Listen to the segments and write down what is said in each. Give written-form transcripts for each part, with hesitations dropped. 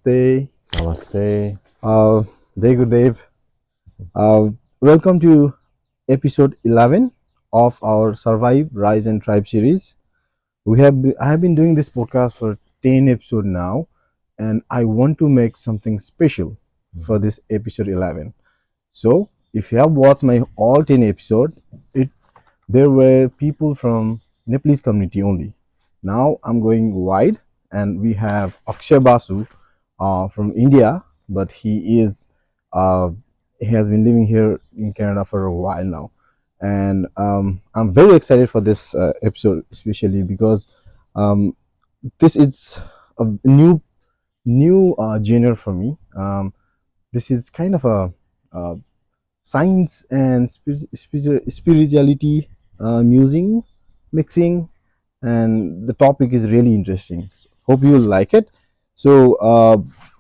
Namaste. Namaste. Jai Gurudev. Welcome to episode 11 of our Survive, Rise and Thrive series. I have been doing this podcast for 10 episodes now, and I want to make something special for this episode 11. So, if you have watched my all 10 episodes, there were people from Nepalese community only. Now I'm going wide, and we have Akshya Basu from India, but uh, he has been living here in Canada for a while now, and I'm very excited for this episode, especially because um, this is a new genre for me. This is kind of a science and spirituality musing mixing, and the topic is really interesting. So, hope you will like it. So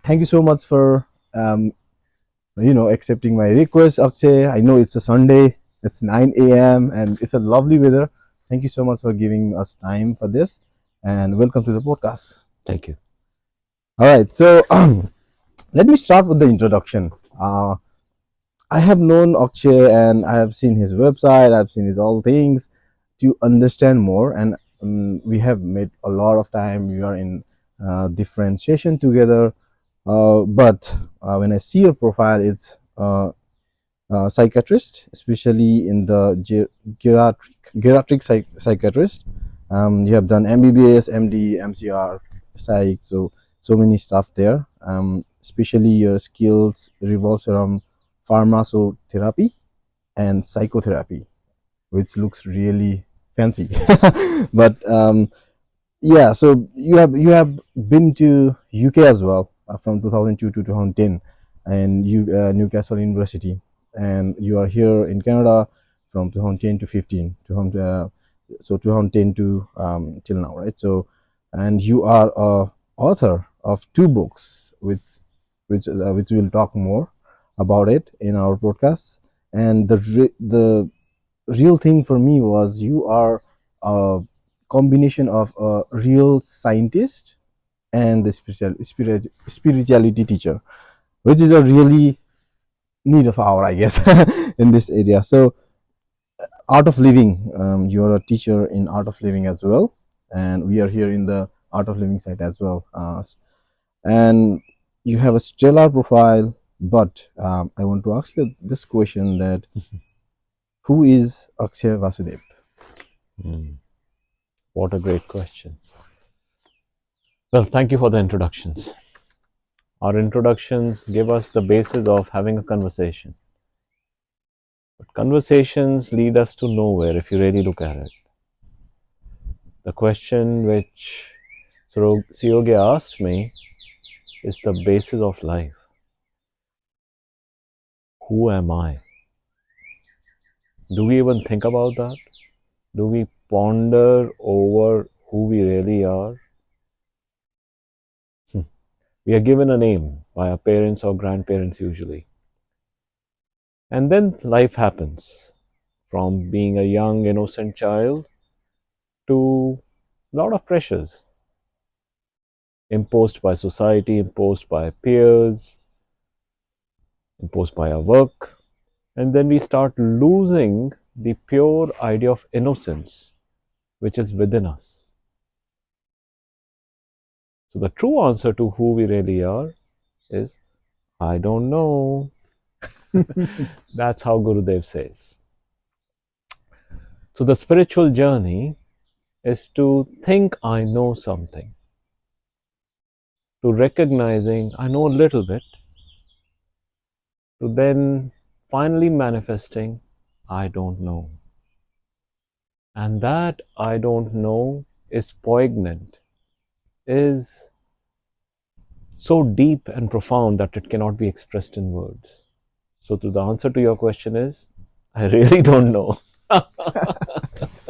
thank you so much for accepting my request, Akshay. I know it's a Sunday, it's 9 a.m. and it's a lovely weather. Thank you so much for giving us time for this, and welcome to the podcast. Thank you. All right, so let me start with the introduction. I have known Akshay and I have seen his website, I've seen his all things to understand more, and we have made a lot of time. We are in different session together, but when I see your profile, it's psychiatrist, especially in the geriatric psychiatrist. You have done MBBS, MD, MCR, psych, so many stuff there. Especially your skills revolves around pharmacotherapy and psychotherapy, which looks really fancy. But yeah, so you have been to UK as well from 2002 to 2010, and Newcastle University, and you are here in Canada from 2010 to 15, so 2010 to till now, right? So, and you are a author of two books, which we'll talk more about it in our podcast. And the real thing for me was you are a combination of a real scientist and the spirituality teacher, which is a really need of our, I guess, in this area. So art of living, you're a teacher in art of living as well, and we are here in the art of living side as well. And you have a stellar profile, but I want to ask you this question: that who is Akshya Vasudev? What a great question. Well, thank you for the introductions. Our introductions give us the basis of having a conversation. But conversations lead us to nowhere if you really look at it. The question which Yogi asked me is the basis of life. Who am I? Do we even think about that? Do we ponder over who we really are? We are given a name by our parents or grandparents usually. And then life happens, from being a young innocent child to a lot of pressures imposed by society, imposed by peers, imposed by our work. And then we start losing the pure idea of innocence which is within us. So the true answer to who we really are is, I don't know. That's how Gurudev says. So the spiritual journey is to think I know something, to recognizing I know a little bit, to then finally manifesting I don't know. And that I don't know is poignant, is so deep and profound that it cannot be expressed in words. So the answer to your question is, I really don't know.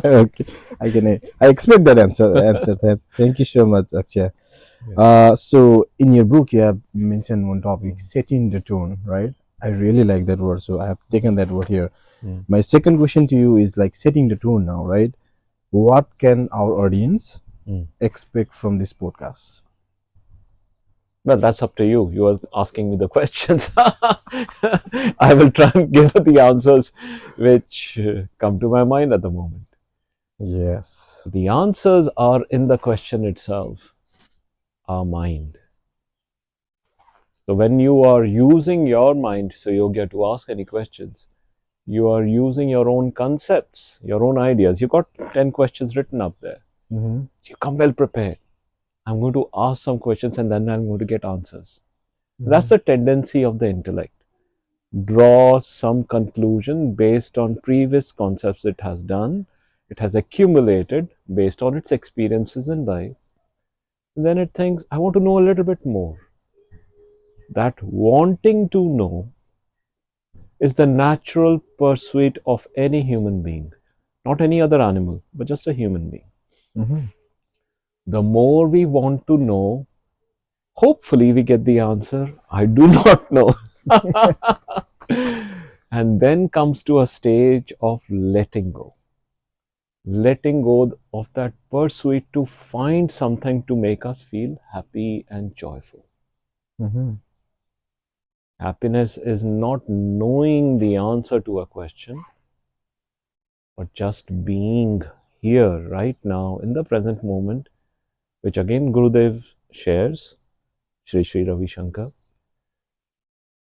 Okay, I expect that answer. Thank you so much, Akshay. So in your book, you have mentioned one topic, setting the tone, right? I really like that word, so I have taken that word here. My second question to you is like setting the tone now, right? What can our audience expect from this podcast? Well, that's up to you. You are asking me the questions. I will try and give the answers which come to my mind at the moment. Yes. The answers are in the question itself, our mind. So when you are using your mind, so you get to ask any questions, you are using your own concepts, your own ideas. You got 10 questions written up there. Mm-hmm. You come well prepared. I'm going to ask some questions and then I'm going to get answers. That's Mm-hmm. the tendency of the intellect. Draw some conclusion based on previous concepts it has done, it has accumulated based on its experiences in life. And then it thinks, I want to know a little bit more. That wanting to know is the natural pursuit of any human being, not any other animal, but just a human being. Mm-hmm. The more we want to know, hopefully we get the answer, I do not know. And then comes to a stage of letting go of that pursuit to find something to make us feel happy and joyful. Mm-hmm. Happiness is not knowing the answer to a question, but just being here right now in the present moment, which again Gurudev shares, Sri Sri Ravi Shankar,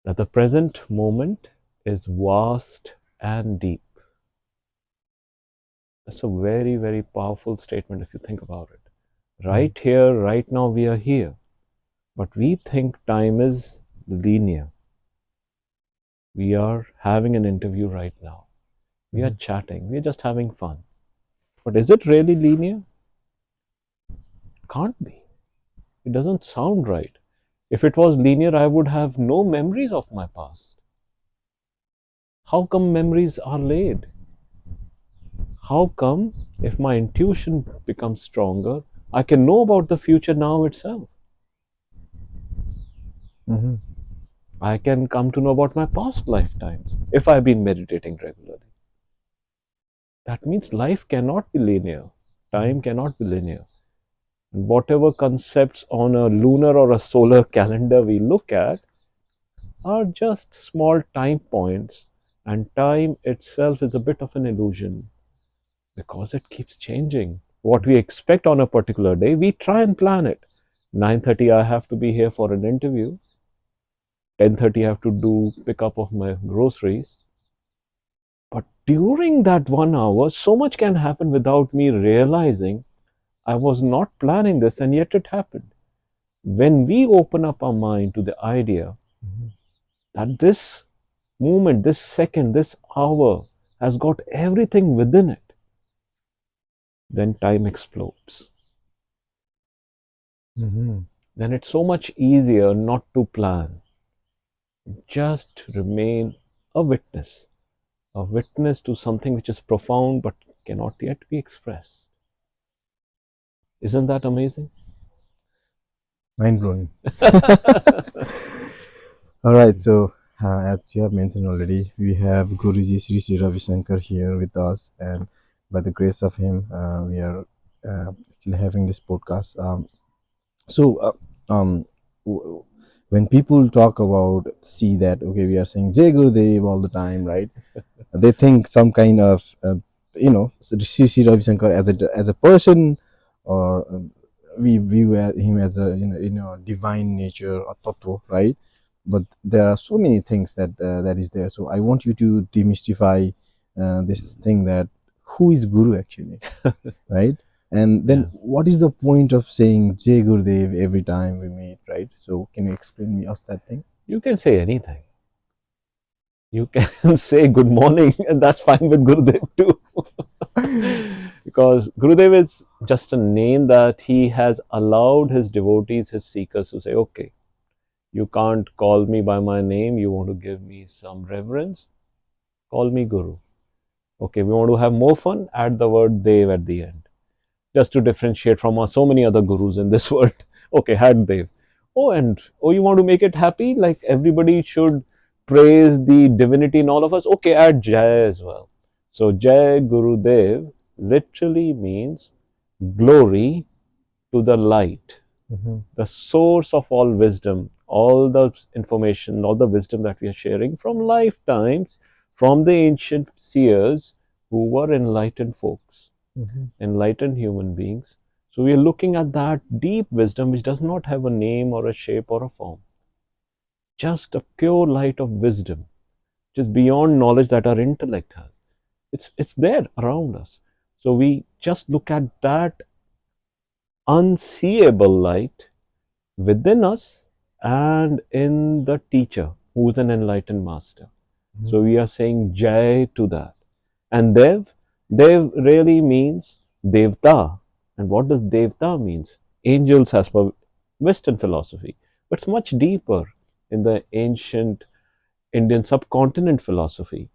that the present moment is vast and deep. That's a very, very powerful statement if you think about it. Right here, right now, we are here. But we think time is linear. We are having an interview right now. We are Mm-hmm. chatting. We are just having fun. But is it really linear? Can't be. It doesn't sound right. If it was linear, I would have no memories of my past. How come memories are laid? How come, if my intuition becomes stronger, I can know about the future now itself? Mm-hmm. I can come to know about my past lifetimes if I've been meditating regularly. That means life cannot be linear, time cannot be linear. Whatever concepts on a lunar or a solar calendar we look at are just small time points, and time itself is a bit of an illusion because it keeps changing. What we expect on a particular day, we try and plan it. 9:30 I have to be here for an interview. 10:30 I have to do pickup of my groceries. But during that 1 hour, so much can happen without me realizing I was not planning this and yet it happened. When we open up our mind to the idea Mm-hmm. that this moment, this second, this hour has got everything within it, then time explodes. Mm-hmm. Then it's so much easier not to plan, just remain a witness to something which is profound but cannot yet be expressed. Isn't that amazing? Mind blowing. All right. So, as you have mentioned already, we have Guruji Sri Sri Ravi Shankar here with us, and by the grace of him, we are actually having this podcast. So, w- when people talk about see that okay, we are saying Jai Gurudev all the time, right? They think some kind of Sri Sri Ravi Shankar as a person, or we view him as a divine nature or tattva, right? But there are so many things that is there. So I want you to demystify this thing that who is Guru actually, right? And then Yeah. what is the point of saying Jai Gurudev every time we meet, right? So can you explain me us that thing? You can say anything. You can say good morning, and that's fine with Gurudev too. Because Gurudev is just a name that he has allowed his devotees, his seekers to say, okay, you can't call me by my name, you want to give me some reverence, call me Guru. Okay, we want to have more fun, add the word Dev at the end, just to differentiate from so many other gurus in this world. Okay, had Dev. Oh, and oh, you want to make it happy? Like everybody should praise the divinity in all of us? Okay, add Jai as well. So, Jai Guru Dev literally means glory to the light, the source of all wisdom, all the information, all the wisdom that we are sharing from lifetimes, from the ancient seers who were enlightened folks, enlightened human beings. So we are looking at that deep wisdom which does not have a name or a shape or a form, just a pure light of wisdom, which is beyond knowledge that our intellect has. It's there around us. So we just look at that unseeable light within us and in the teacher who is an enlightened master. So we are saying Jai to that. And Dev really means Devta. And what does Devta means? Angels as per Western philosophy. But it's much deeper in the ancient Indian subcontinent philosophy.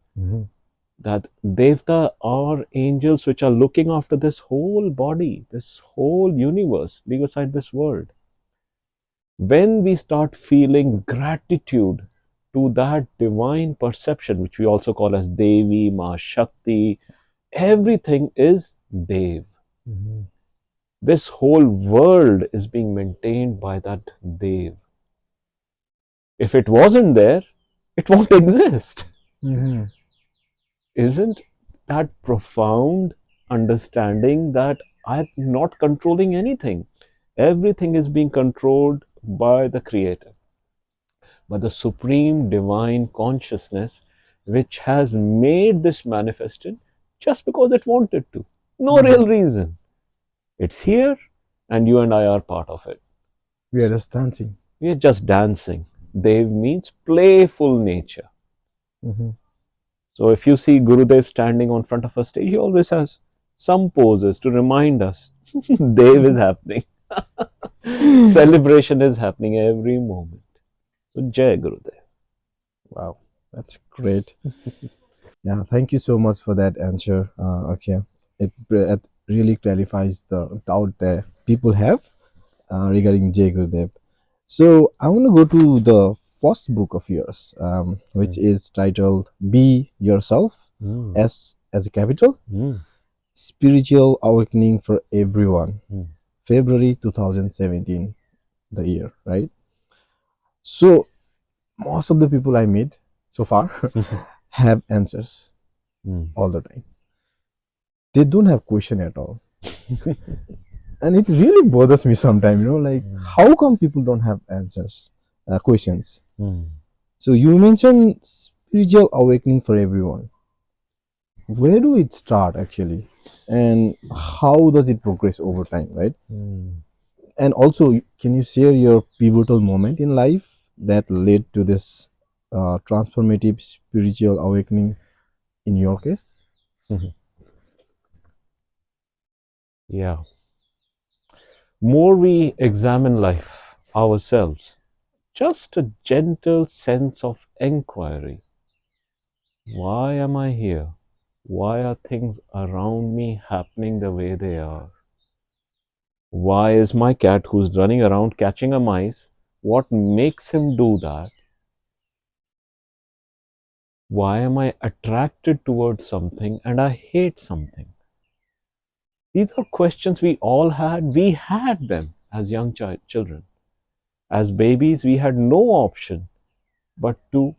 That Devta are angels which are looking after this whole body, this whole universe, leave aside this world. When we start feeling gratitude to that divine perception, which we also call as Devi, Ma Shakti, everything is Dev. This whole world is being maintained by that Dev. If it wasn't there, it won't exist. Isn't that profound understanding that I'm not controlling anything? Everything is being controlled by the Creator, by the supreme divine consciousness, which has made this manifested just because it wanted to. No real reason. It's here, and you and I are part of it. We are just dancing. We are just dancing. Dev means playful nature. So if you see Gurudev standing on front of a stage, he always has some poses to remind us Dev is happening. Celebration is happening every moment. So Jai Gurudev. Wow, that's great. Yeah, thank you so much for that answer, Akshya. It really clarifies the doubt that people have regarding Jay Gurudev. So I want to go to the first book of yours, which is titled "Be Yourself," S as a capital, Spiritual Awakening for Everyone, February 2017, the year, right? So most of the people I meet so far have answers all the time. They don't have question at all. And it really bothers me sometimes, like how come people don't have answers, questions? So you mentioned spiritual awakening for everyone. Where do it start actually? And how does it progress over time, right? And also, can you share your pivotal moment in life that led to this transformative spiritual awakening in your case? Yeah. More we examine life ourselves, just a gentle sense of inquiry. Why am I here? Why are things around me happening the way they are? Why is my cat who's running around catching a mice? What makes him do that? Why am I attracted towards something and I hate something? These are questions we all had. We had them as young children. As babies, we had no option but to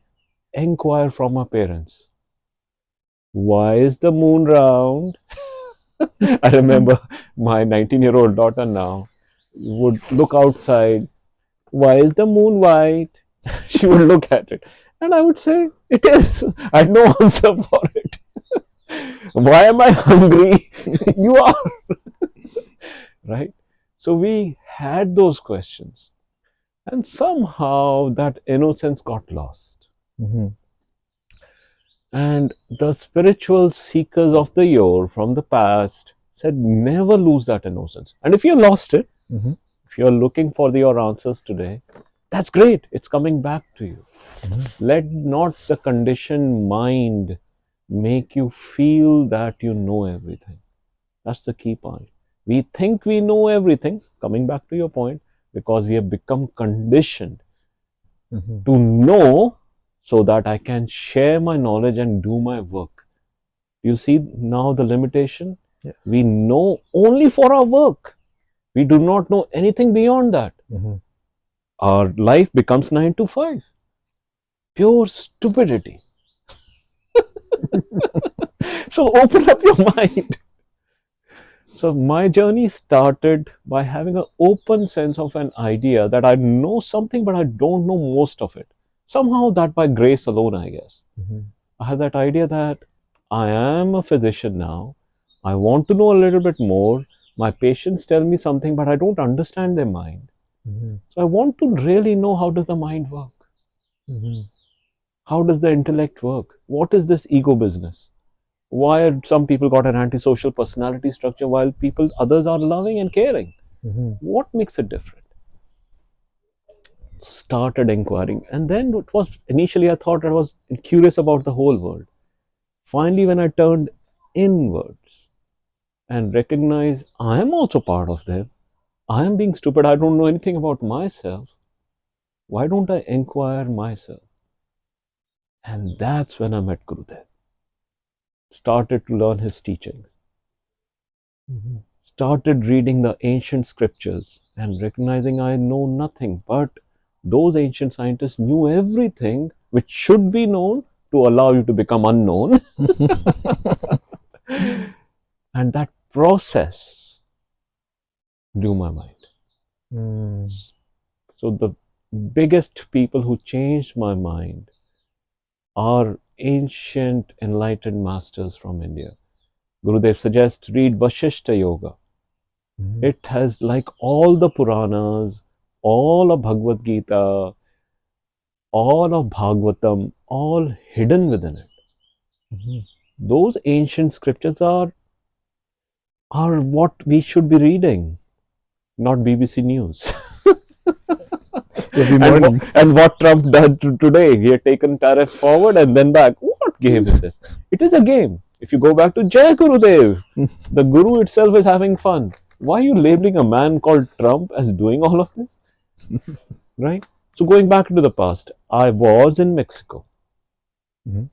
inquire from our parents. Why is the moon round? I remember my 19-year-old daughter now would look outside. Why is the moon white? She would look at it. And I would say, it is. I had no answer for it. Why am I hungry? You are. Right? So we had those questions. And somehow that innocence got lost. And the spiritual seekers of the yore from the past said, never lose that innocence. And if you lost it, if you're looking for your answers today, that's great. It's coming back to you. Let not the conditioned mind make you feel that you know everything. That's the key point. We think we know everything, coming back to your point, because we have become conditioned to know so that I can share my knowledge and do my work. You see now the limitation? Yes. We know only for our work. We do not know anything beyond that. Mhm. Our life becomes 9 to 5. Pure stupidity. So open up your mind. So my journey started by having an open sense of an idea that I know something, but I don't know most of it. Somehow that by grace alone, I guess. Mhm. I had that idea that I am a physician now. I want to know a little bit more. My patients tell me something, but I don't understand their mind. Mhm. So I want to really know, how does the mind work? Mhm. How does the intellect work? What is this ego business? Why are some people got an antisocial personality structure while others are loving and caring? Mhm. What makes it different? Started inquiring, and then it was initially I thought I was curious about the whole world. Finally, when I turned inwards and recognized I am also part of them, I am being stupid, I don't know anything about myself. Why don't I inquire myself? And that's when I met Gurudev. Started to learn his teachings. Mhm. Started reading the ancient scriptures and recognizing I know nothing, but those ancient scientists knew everything which should be known to allow you to become unknown. And that process blew my mind. Mm. So, the biggest people who changed my mind are ancient enlightened masters from India. Gurudev suggests read Vashishta Yoga. Mhm. It has, like all the Puranas, all of Bhagavad Gita, all of Bhagavatam, all hidden within it. Mhm. Those ancient scriptures are what we should be reading, not BBC News. Every and morning. what Trump did today, he had taken tariff forward and then back. What game is this? It is a game. If you go back to Jai Gurudev, the Guru itself is having fun. Why are you labeling a man called Trump as doing all of this? Right? So going back into the past, I was in Mexico, Mhm.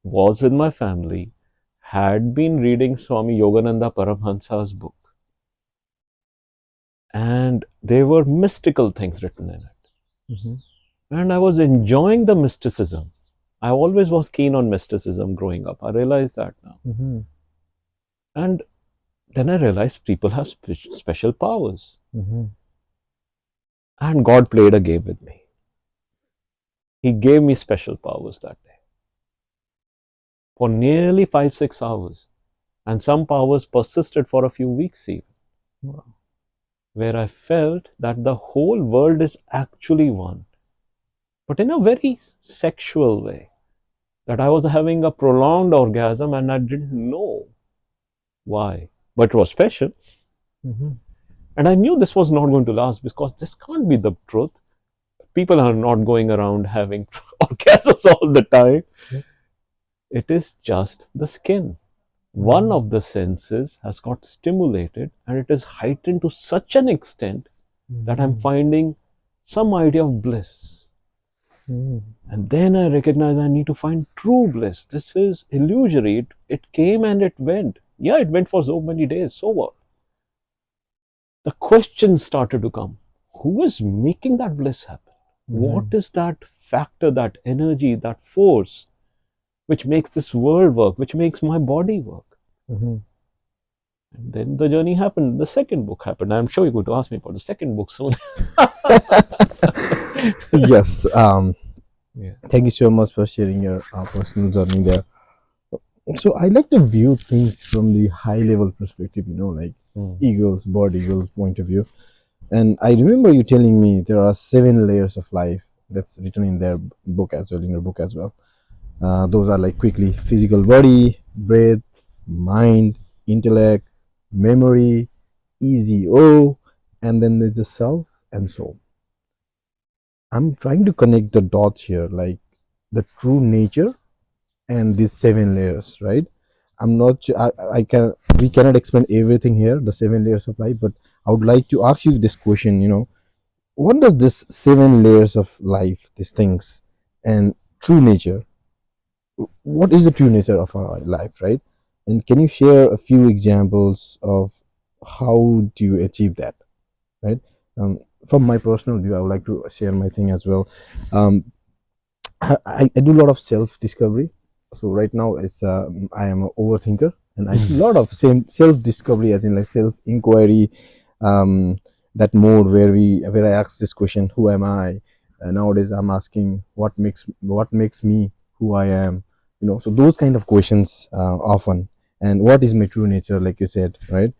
was with my family, had been reading Swami Yogananda Paramhansa's book, and there were mystical things written in it. Mhm. And I was enjoying the mysticism. I always was keen on mysticism growing up. I realized that now. Mhm. And then I realized people have special powers. Mhm. And God played a game with me. He gave me special powers that day for nearly 5, 6 hours. And some powers persisted for a few weeks, even, Wow. where I felt that the whole world is actually one, but in a very sexual way. That I was having a prolonged orgasm and I didn't know why, but it was special. Mhm. And I knew this was not going to last because this can't be the truth. People are not going around having orgasms all the time. Yeah. It is just the skin. One Mhm. of the senses has got stimulated and it is heightened to such an extent that I'm Mhm. finding some idea of bliss. Mhm. And then I recognize I need to find true bliss. This is illusory. It came and it went. Yeah, it went for so many days. So what? The questions started to come. Who is making that bliss happen? What Mhm. is that factor, that energy, that force which makes this world work, which makes my body work? Mhm. And then the journey happened. The second book happened. I'm sure you're going to ask me about the second book soon. Yes. Yeah. Thank you so much for sharing your personal journey there. So I like to view things from the high level perspective, like Mm. eagles, bird eagles point of view. And I remember you telling me there are 7 layers of life that's written in their book as well, in your book as well. Those are like quickly physical body, breath, mind, intellect, memory, EZO, and then there's the self and soul. I'm trying to connect the dots here, like the true nature and these 7 layers, right? I'm not I can we cannot explain everything here, the 7 layers of life, but I would like to ask you this question, what does this 7 layers of life, these things, and true nature, what is the true nature of our life, right? And can you share a few examples of how do you achieve that? right? From my personal view, I would like to share my thing as well. um, I do a lot of self discovery. So right now it's I am an overthinker, and I do a lot of same self discovery, as in like self inquiry. um, that mode where I ask this question, who am I? Nowadays I'm asking what makes me who I am, so those kind of questions often. And what is my true nature, like you said, right?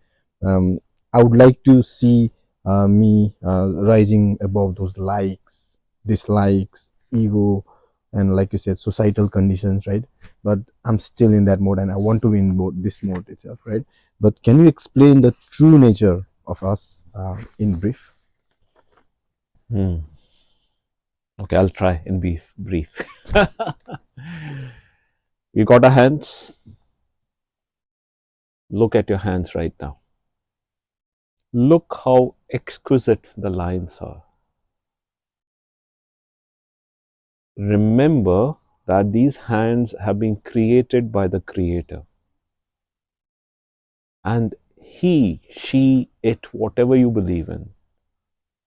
I would like to see me rising above those likes, dislikes, ego, and like you said, societal conditions, right? But I'm still in that mode, and I want to be in this mode itself, right? But can you explain the true nature of us in brief? Hmm. Okay, I'll try in brief. You got a hands? Look at your hands right now. Look how exquisite the lines are. Remember that these hands have been created by the Creator. And he, she, it, whatever you believe in,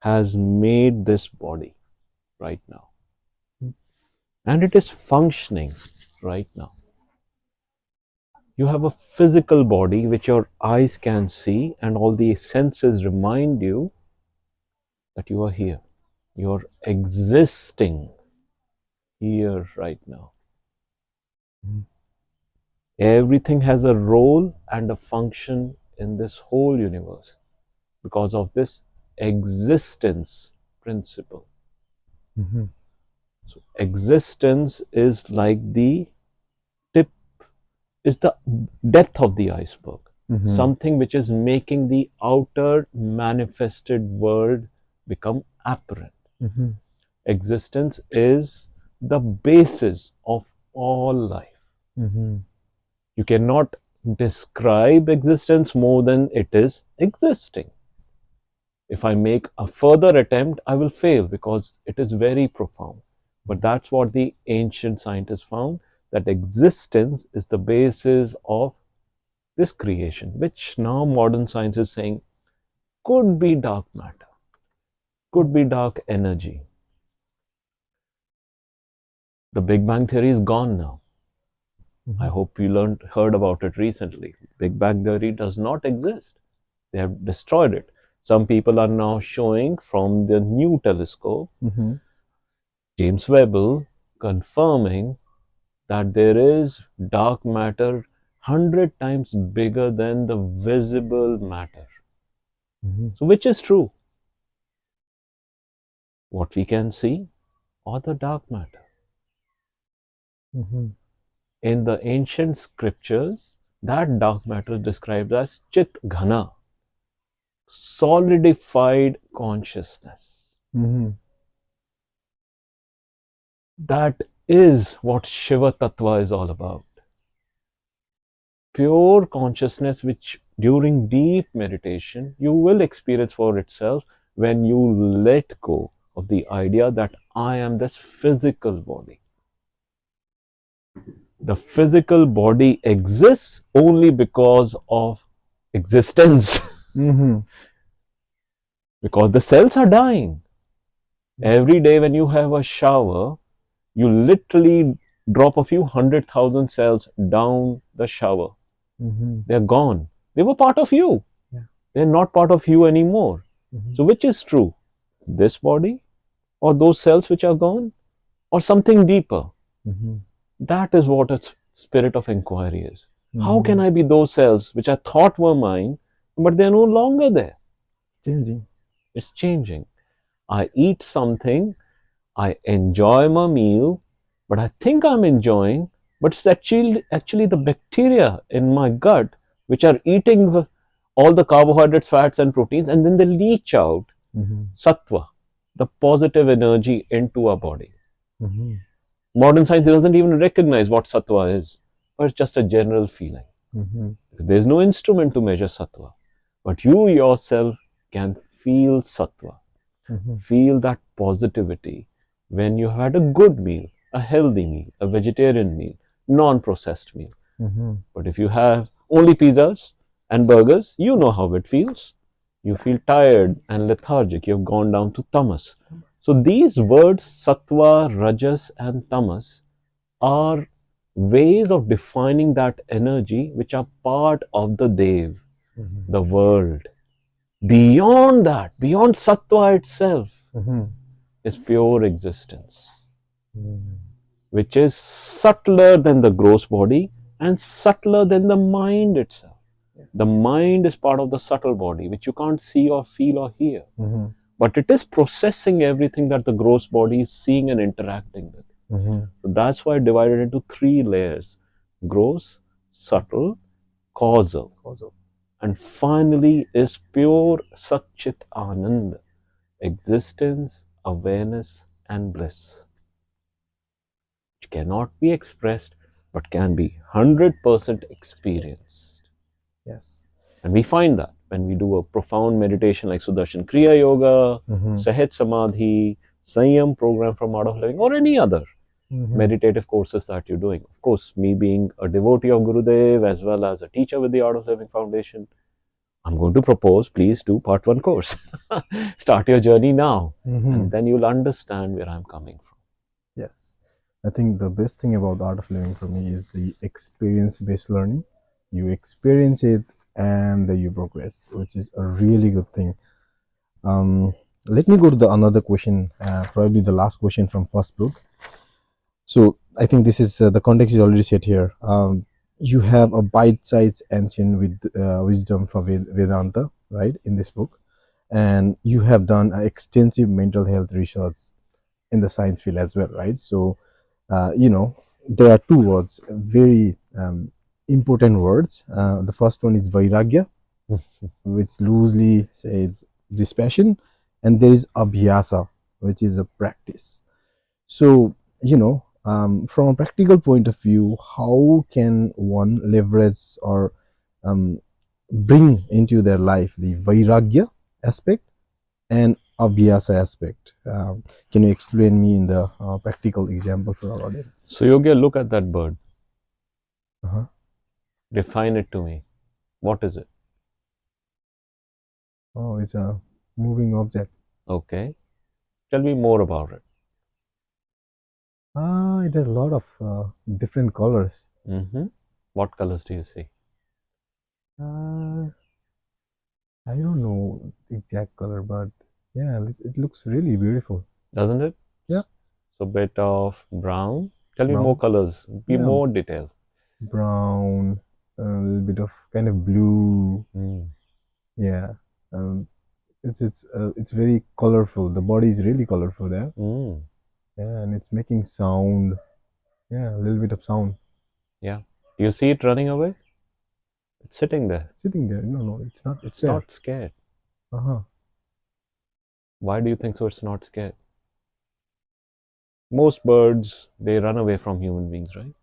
has made this body right now. And it is functioning right now. You have a physical body which your eyes can see, and all the senses remind you that you are here. You're existing here right now. Everything has a role and a function in this whole universe because of this existence principle. Mm-hmm. So, existence is like the tip, is the depth of the iceberg, Mm-hmm. something which is making the outer manifested world become apparent. Mm-hmm. Existence is the basis of all life. Mm-hmm. You cannot describe existence more than it is existing. If I make a further attempt, I will fail because it is very profound. But that's what the ancient scientists found, that existence is the basis of this creation, which now modern science is saying could be dark matter, could be dark energy. The Big Bang theory is gone now. I hope you heard about it recently. Big Bang theory does not exist. They have destroyed it. Some people are now showing from the new telescope, Mm-hmm. James Webb, confirming that there is dark matter 100 times bigger than the visible matter. Mm-hmm. So, which is true? What we can see or the dark matter? Mm-hmm. In the ancient scriptures, that dark matter is described as Chit Ghana, solidified consciousness. Mm-hmm. That is what Shiva Tattva is all about. Pure consciousness, which during deep meditation you will experience for itself when you let go of the idea that I am this physical body. The physical body exists only because of existence, Mm-hmm. because the cells are dying. Every day when you have a shower, you literally drop a few 100,000 cells down the shower. Mm-hmm. They're gone. They were part of you. Yeah. They're not part of you anymore. Mm-hmm. So, which is true? This body, or those cells which are gone, or something deeper? Mm-hmm. That is what a spirit of inquiry is. How Mm-hmm. can I be those cells which I thought were mine, but they're no longer there? It's changing. It's changing. I eat something, I enjoy my meal, but I think I'm enjoying, but it's actually the bacteria in my gut which are eating all the carbohydrates, fats, and proteins, and then they leach out Mm-hmm. sattva, the positive energy, into our body. Mm-hmm. Modern science doesn't even recognize what sattva is, but it's just a general feeling. Mm-hmm. There's no instrument to measure sattva, but you yourself can feel sattva, Mm-hmm. feel that positivity when you had a good meal, a healthy meal, a vegetarian meal, non processed meal. Mm-hmm. But if you have only pizzas and burgers, you know how it feels. You feel tired and lethargic. You've gone down to tamas. So these words, sattva, rajas, and tamas, are ways of defining that energy which are part of the Dev, the world. Beyond that, beyond sattva itself, is pure existence, which is subtler than the gross body and subtler than the mind itself. The mind is part of the subtle body, which you can't see or feel or hear. But it is processing everything that the gross body is seeing and interacting with. So that's why I divided into three layers: gross, subtle, causal. And finally is pure Satchit Anand, existence, awareness, and bliss, which cannot be expressed but can be 100% experienced. Yes. And we find that when we do a profound meditation like Sudarshan Kriya Yoga, Sahet Samadhi, Sanyam program from Art of Living, or any other meditative courses that you're doing. Of course, me being a devotee of Gurudev as well as a teacher with the Art of Living Foundation, I'm going to propose, please do part 1 course. Start your journey now, and then you'll understand where I'm coming from. Yes. I think the best thing about the Art of Living for me is the experience-based learning. You experience it and then you progress, which is a really good thing. Let me go to the another question, probably the last question from first book. So I think this is the context is already set here. You have a bite-sized ancient with wisdom from Vedanta, right, in this book, and you have done extensive mental health research in the science field as well, right? So there are two words, very important words. The first one is Vairagya, which loosely says dispassion, and there is Abhyasa, which is a practice. So from a practical point of view, how can one leverage or bring into their life the Vairagya aspect and Abhyasa aspect? Can you explain me in the practical example for our audience? So, Yogya, look at that bird. Uh-huh. Define it to me. What is it? Oh, it's a moving object. Okay. Tell me more about it. It has a lot of different colors. What colors do you see? I don't know the exact color, but yeah, it looks really beautiful. Doesn't it? Yeah. So, bit of brown. Tell me Brown. more colors. Be Yeah. more detailed. Brown, a little bit of kind of blue. Yeah. It's very colorful. The body is really colorful there. Yeah, and it's making sound. Yeah, a little bit of sound. Yeah. Do you see it running away? It's sitting there. Sitting there. No, it's not. It's not scared. Uh-huh. Why do you think so? It's not scared. Most birds, they run away from human beings, right?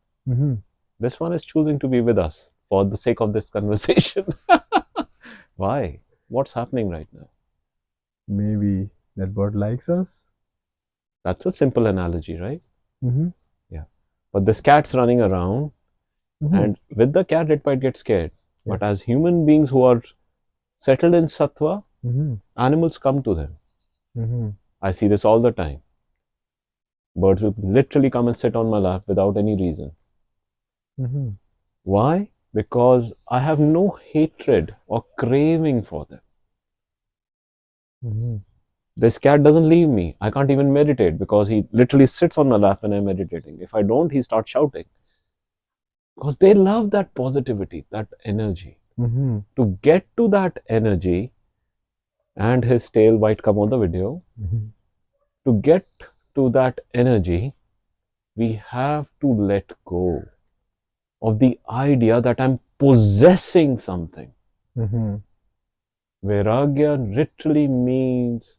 This one is choosing to be with us for the sake of this conversation. Why? What's happening right now? Maybe that bird likes us. That's a simple analogy, right? Mm-hmm. Yeah. But this cat's running around, and with the cat, it might get scared. Yes. But as human beings who are settled in sattva, animals come to them. I see this all the time. Birds will literally come and sit on my lap without any reason. Why? Because I have no hatred or craving for them. This cat doesn't leave me. I can't even meditate because he literally sits on my lap when I'm meditating. If I don't, he starts shouting. Because they love that positivity, that energy. To get to that energy, and his tail might come on the video, to get to that energy, we have to let go of the idea that I'm possessing something. Vairagya literally means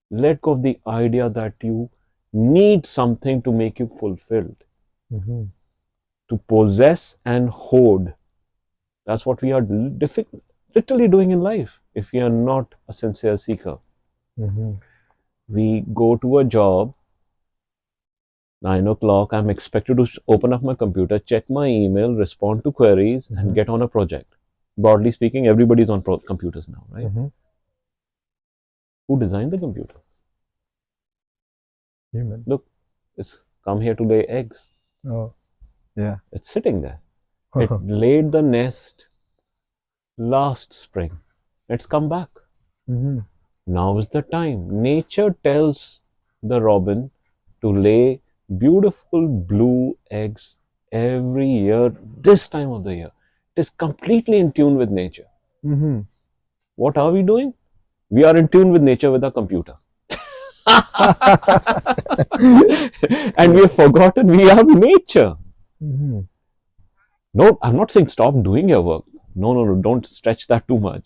let go of the idea that you need something to make you fulfilled. To possess and hoard. That's what we are literally doing in life if we are not a sincere seeker. We go to a job, 9 o'clock, I'm expected to open up my computer, check my email, respond to queries, and get on a project. Broadly speaking, everybody's on computers now, right? Mm-hmm. Who designed the computer? Human. Look, it's come here to lay eggs. Oh, yeah. It's sitting there. It laid the nest last spring. It's come back. Mm-hmm. Now is the time. Nature tells the robin to lay beautiful blue eggs every year, this time of the year. It is completely in tune with nature. Mm-hmm. What are we doing? We are in tune with nature with our computer. And we have forgotten we have nature. Mm-hmm. No, I'm not saying stop doing your work. No, no, no, don't stretch that too much.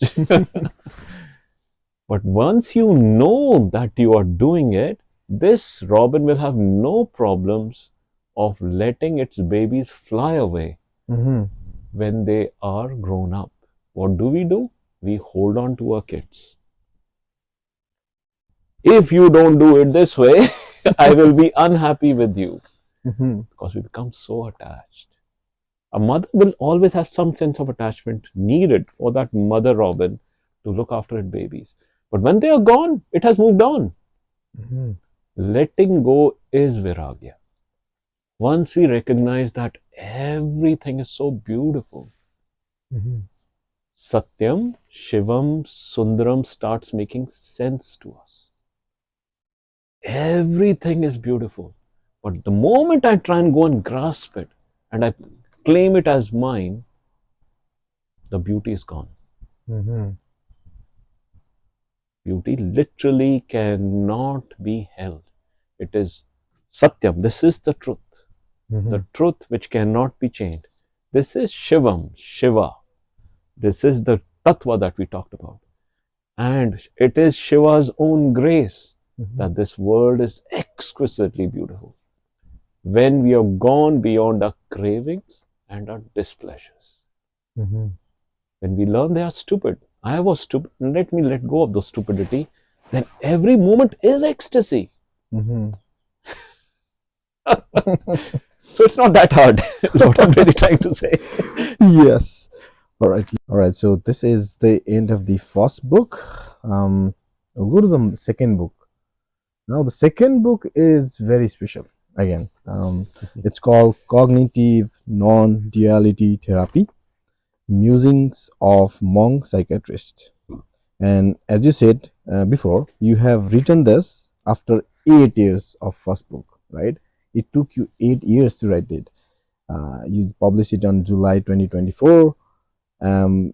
But once you know that you are doing it, this robin will have no problems of letting its babies fly away Mm-hmm. when they are grown up. What do? We hold on to our kids. If you don't do it this way, I will be unhappy with you Mm-hmm. because we become so attached. A mother will always have some sense of attachment needed for that mother robin to look after its babies. But when they are gone, it has moved on. Mm-hmm. Letting go is Vairagya. Once we recognize that everything is so beautiful, Mm-hmm. Satyam, Shivam, Sundaram starts making sense to us. Everything is beautiful. But the moment I try and go and grasp it and I claim it as mine, the beauty is gone. Mm-hmm. Beauty literally cannot be held. It is Satyam. This is Mm-hmm. the truth which cannot be changed. This is Shivam, Shiva. This is the Tattva that we talked about. And it is Shiva's own grace Mm-hmm. that this world is exquisitely beautiful. When we have gone beyond our cravings and our displeasures. Mm-hmm. When we learn they are stupid, I was stupid, let me let go of the stupidity, then every moment is ecstasy. Mm-hmm. So it's not that hard, is what I'm really trying to say. Yes. All right. All right. So this is the end of the first book. I'll go to the second book. Now, the second book is very special. Again, it's called Cognitive Non-Duality Therapy: Musings of Monk Psychiatrist. And as you said before, you have written this after 8 years of first book, right? It took you 8 years to write it. You published it on July 2024. Um,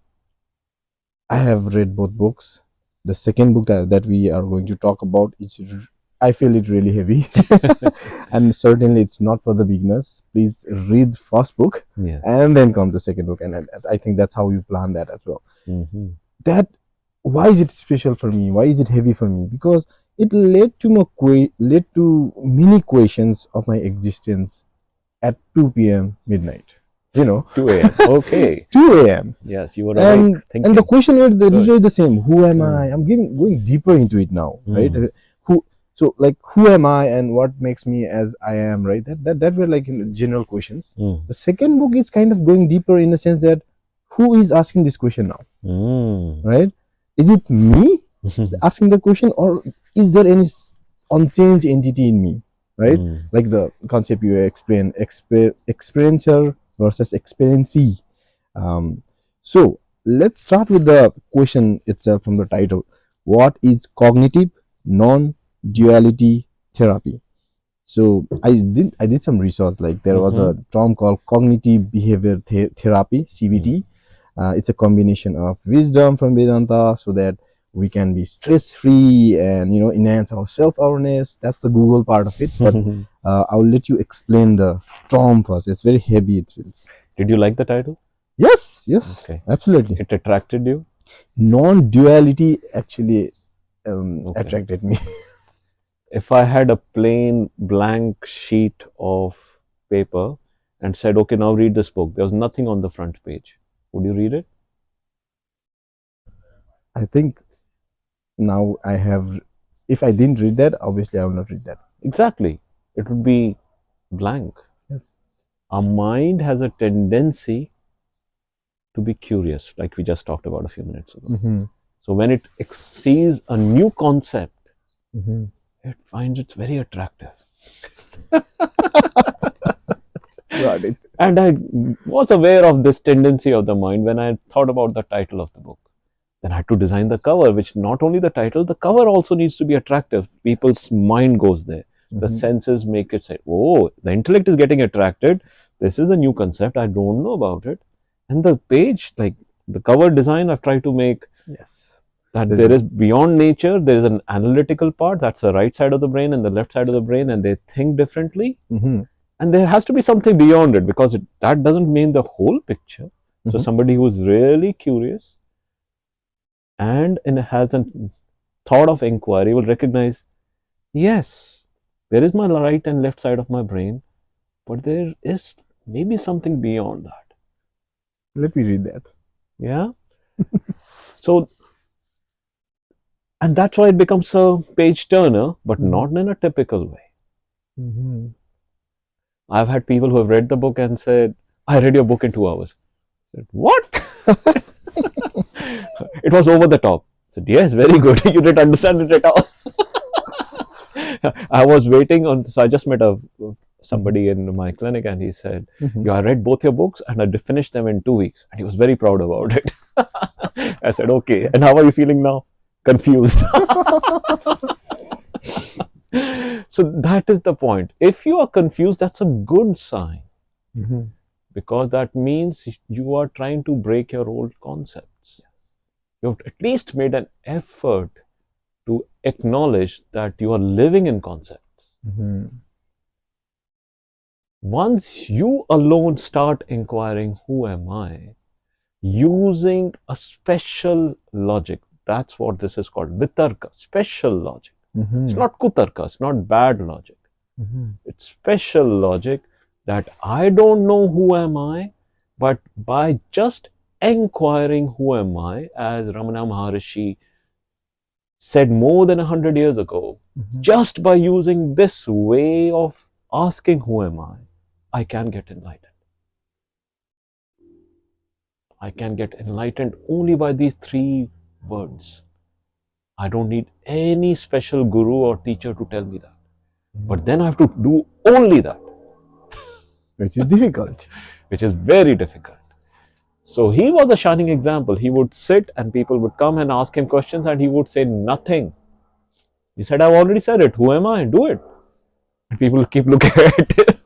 I have read both books. The second book that we are going to talk about is, I feel it really heavy, and certainly it's not for the beginners. Please read first book Yeah. and then come to second book, and I think that's how you plan that as well. Mm-hmm. That, why is it special for me? Why is it heavy for me? Because it led to many questions of my existence at 2 p.m. midnight. 2 a.m. Okay. 2 a.m. Yes, you were and awake thinking. and the question was Good. literally the same. Who am I? I'm going deeper into it now, right? Who So, like, who am I and what makes me as I am, right? That were like general questions. The second book is kind of going deeper in the sense that who is asking this question now, right? Is it me asking the question, or is there any unchanged entity in me, right? Like the concept you explain, experiencer versus experiencee. So let's start with the question itself from the title. What is cognitive non-duality therapy? So I did some research. Like, there was a term called cognitive behavior therapy, CBT. It's a combination of wisdom from Vedanta, so that we can be stress free and enhance our self awareness. That's the Google part of it. But I'll let you explain the term first. It's very heavy. It feels. Did you like the title? Yes, Okay. absolutely. It attracted you? Non-duality actually Okay. attracted me. If I had a plain blank sheet of paper and said, okay, now read this book, there was nothing on the front page, would you read it? I think now I have. If I didn't read that, obviously I will not read that. Exactly. It would be blank. Yes. Our mind has a tendency to be curious, like we just talked about a few minutes ago. Mm-hmm. So when it sees a new concept, Mm-hmm. it finds it very attractive. Got it. And I was aware of this tendency of the mind when I thought about the title of the book. Then I had to design the cover, which not only the title, the cover also needs to be attractive. People's mind goes there. The Mm-hmm. senses make it say, oh, the intellect is getting attracted. This is a new concept. I don't know about it. And the page, like the cover design, I've tried to make Yes. that This there is. is beyond nature, there is an analytical part, that's the right side of the brain and the left side of the brain, and they think differently. Mm-hmm. And there has to be something beyond it, because that doesn't mean the whole picture. So Mm-hmm. somebody who's really curious and has a thought of inquiry will recognize, yes, there is my right and left side of my brain, but there is maybe something beyond that. Let me read that. Yeah. So, and that's why it becomes a page turner, but Mm-hmm. not in a typical way. Mm-hmm. I've had people who have read the book and said, I read your book in 2 hours. I said, what? It was over the top. I said, yes, very good. You didn't understand it at all. I was waiting on, so I just met somebody in my clinic, and he said, Mm-hmm. yeah, I read both your books and I finished them in 2 weeks. And he was very proud about it. I said, okay. And how are you feeling now? Confused. So that is the point. If you are confused, that's a good sign, Mm-hmm. because that means you are trying to break your old concepts. Yes. You have at least made an effort to acknowledge that you are living in concepts. Mm-hmm. Once you alone start inquiring, who am I, using a special logic, that's what this is called, vitarka, special logic. Mm-hmm. It's not kutarka, it's not bad logic. Mm-hmm. It's special logic that I don't know who am I, but by just inquiring who am I, as Ramana Maharishi said more than 100 years ago, Mm-hmm. just by using this way of asking who am I can get enlightened. I can get enlightened only by these three words. I don't need any special guru or teacher to tell me that. But then I have to do only that, Which is difficult. which is very difficult. So he was a shining example. He would sit and people would come and ask him questions and he would say nothing. He said, I've already said it. Who am I? Do it. And people keep looking at it.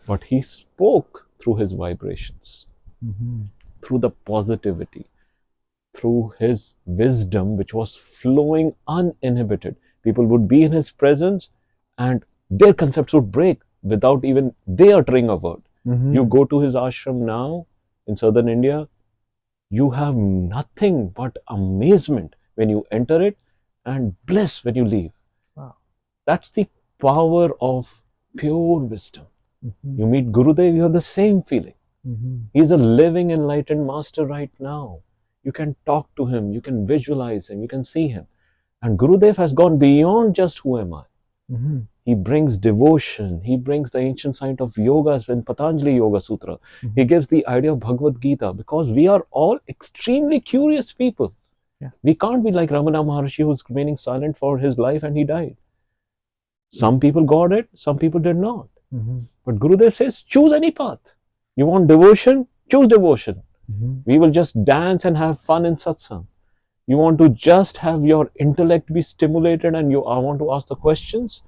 But he spoke through his vibrations, Mm-hmm. through the positivity, through his wisdom, which was flowing uninhibited. People would be in his presence and their concepts would break without even they uttering a word. Mm-hmm. You go to his ashram now in southern India, you have nothing but amazement when you enter it and bliss when you leave. Wow. That's the power of pure wisdom. Mm-hmm. You meet Gurudev, you have the same feeling. Mm-hmm. He's a living enlightened master right now. You can talk to him, you can visualize him, you can see him. And Gurudev has gone beyond just who am I. Mm-hmm. He brings devotion. He brings the ancient science of yogas in Patanjali Yoga Sutra. Mm-hmm. He gives the idea of Bhagavad Gita, because we are all extremely curious people. Yeah. We can't be like Ramana Maharshi, who's remaining silent for his life and he died. Some people got it, some people did not. Mm-hmm. But Gurudev says, choose any path. You want devotion? Choose devotion. Mm-hmm. We will just dance and have fun in satsang. You want to just have your intellect be stimulated and I want to ask the questions?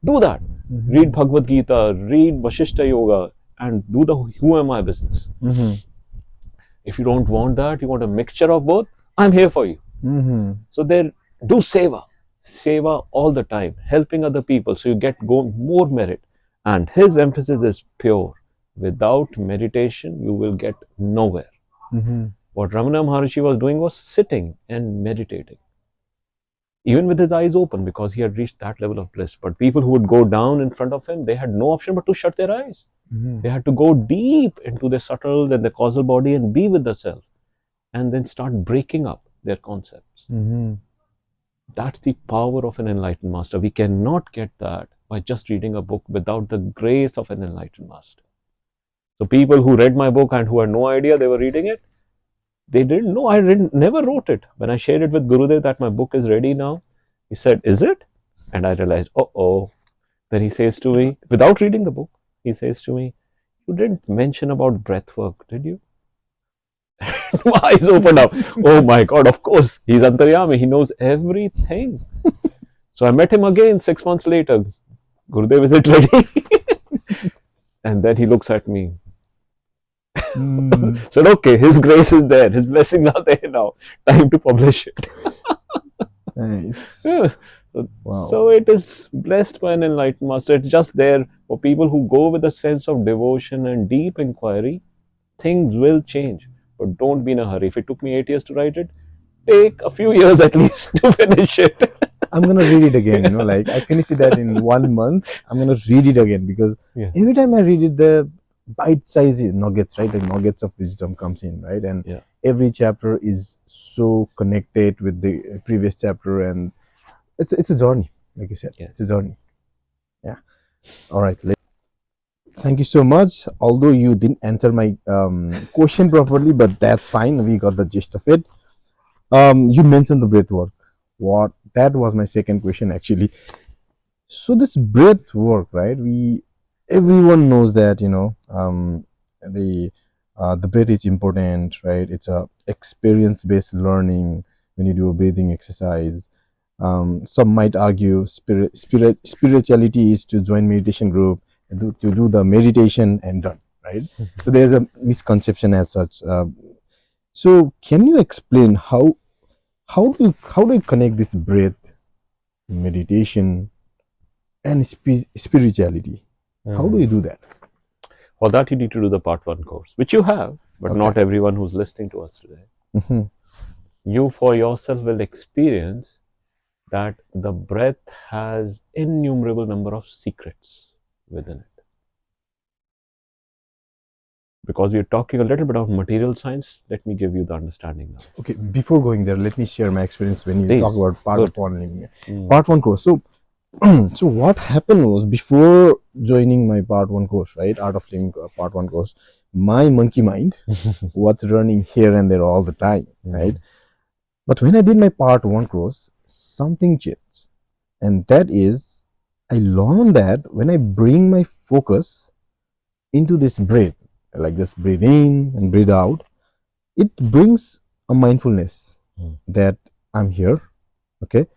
Do that. Mm-hmm. Read Bhagavad Gita, read Vashishta Yoga, and do the who am I business. Mm-hmm. If you don't want that, you want a mixture of both, I'm here for you. Mm-hmm. So there, do seva all the time, helping other people, so you get more merit. And his emphasis is pure. Without meditation, you will get nowhere. Mm-hmm. What Ramana Maharshi was doing was sitting and meditating, even with his eyes open, because he had reached that level of bliss. But people who would go down in front of him, they had no option but to shut their eyes. Mm-hmm. They had to go deep into the subtle and the causal body and be with the self, and then start breaking up their concepts. Mm-hmm. That's the power of an enlightened master. We cannot get that by just reading a book without the grace of an enlightened master. So people who read my book and who had no idea they were reading it, they didn't know. I didn't never wrote it. When I shared it with Gurudev that my book is ready now, he said, "Is it?" And I realized, oh. Then he says to me, without reading the book, he says to me, "You didn't mention about breath work, did you?" My eyes opened up. Oh my God, of course. He's Antaryami. He knows everything. So I met him again 6 months later. Gurudev, is it ready? And then he looks at me. Said, okay, his grace is there. His blessings are there now. Time to publish it. Nice. Yeah. Wow. So it is blessed by an enlightened master. It's just there for people who go with a sense of devotion and deep inquiry. Things will change, but don't be in a hurry. If it took me 8 years to write it, take a few years at least to finish it. I'm gonna read it again. Like I finished it that in 1 month. I'm gonna read it again because Yeah. every time I read it, the bite-sized nuggets, right? The nuggets of wisdom comes in, right? And Yeah. every chapter is so connected with the previous chapter, and it's a journey, like you said. Yeah. It's a journey. Yeah. All right. Thank you so much. Although you didn't answer my question properly, but that's fine. We got the gist of it. You mentioned the breath work. What that was my second question actually. So this breath work, right? Everyone knows that the breath is important, right? It's a experience based learning when you do a breathing exercise. Some might argue spirituality is to join meditation group to do the meditation and done, right? So there's a misconception as such. So can you explain how do you connect this breath, meditation, and spirituality? How do you do that? For that, you need to do the part 1 course, which you have, but Okay. not everyone who's listening to us today. Mhm. You for yourself will experience that the breath has innumerable number of secrets within it. Because we are talking a little bit of material science, let me give you the understanding now. Okay, before going there, let me share my experience when you Please. talk about part Good. 1. Part 1 course. So, so what happened was before joining my part 1 course, right? Art of Living part 1 course, my monkey mind was running here and there all the time, right? But when I did my part 1 course, something changed. And that is, I learned that when I bring my focus into this breath, like just breathe in and breathe out, it brings a mindfulness that I'm here, okay?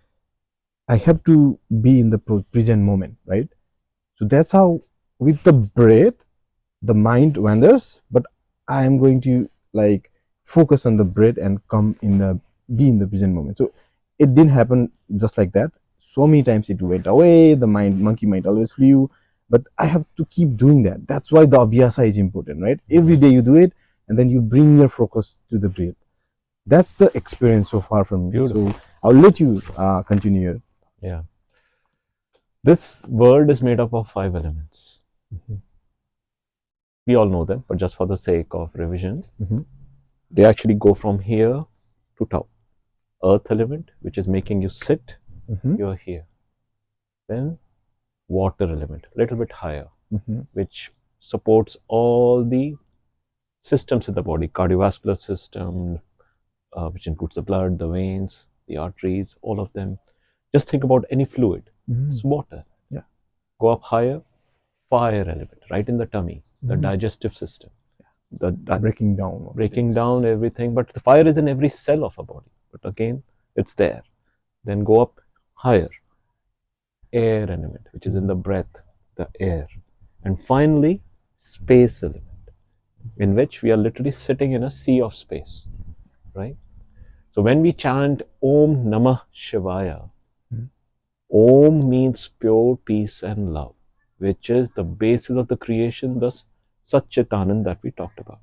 I have to be in the present moment, right? So that's how, with the breath, the mind wanders, but I am going to like focus on the breath and be in the present moment. So it didn't happen just like that. So many times it went away. The monkey mind always flew, but I have to keep doing that. That's why the Abhyasa is important, right? Every day you do it, and then you bring your focus to the breath. That's the experience so far from me. Beautiful. So I'll let you continue here. Yeah. This world is made up of 5 elements. We all know them, but just for the sake of revision, they actually go from here to top. Earth element, which is making you sit, you're here. Then water element, a little bit higher, which supports all the systems in the body, cardiovascular system, which includes the blood, the veins, the arteries, all of them. Just think about any fluid. It's water. Yeah. Go up higher, fire element, right in the tummy, the digestive system. Breaking down. Breaking down everything, but the fire is in every cell of our body. But again, it's there. Then go up higher, air element, which is in the breath, the air. And finally, space element, in which we are literally sitting in a sea of space, right? So when we chant Om Namah Shivaya, Om means pure peace and love, which is the basis of the creation, the Satchitanand that we talked about.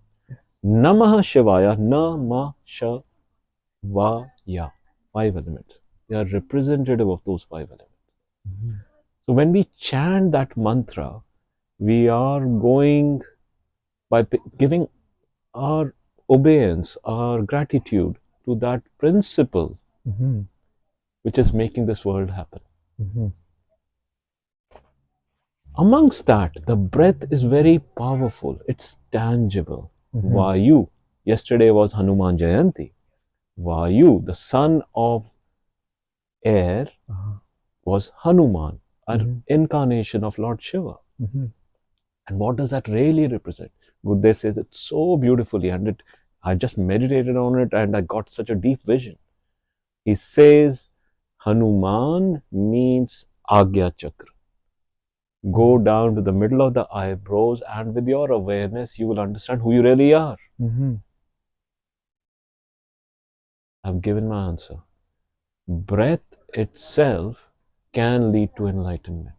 Namah Shivaya, Namah Shivaya, 5 elements. They are representative of those 5 elements. So when we chant that mantra, we are going by giving our obedience, our gratitude to that principle which is making this world happen. Amongst that, the breath is very powerful. It's tangible. Vayu. Yesterday was Hanuman Jayanti. Vayu, the son of air, was Hanuman, an incarnation of Lord Shiva. And what does that really represent? Gurudev says it so beautifully, and I just meditated on it and I got such a deep vision. He says Hanuman means Agya Chakra. Go down to the middle of the eyebrows, and with your awareness, you will understand who you really are. I've given my answer. Breath itself can lead to enlightenment.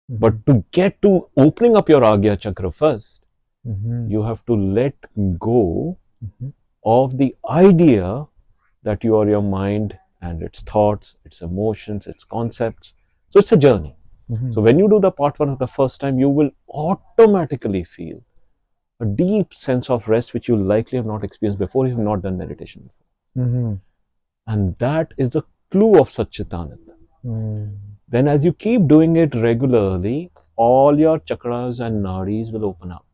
But to get to opening up your Agya Chakra first, you have to let go of the idea that you are your mind and its thoughts, its emotions, its concepts. So it's a journey. So when you do the part one for the first time, you will automatically feel a deep sense of rest, which you likely have not experienced before. You have not done meditation before. And that is the clue of Satchitananda. Then as you keep doing it regularly, all your chakras and nadis will open up.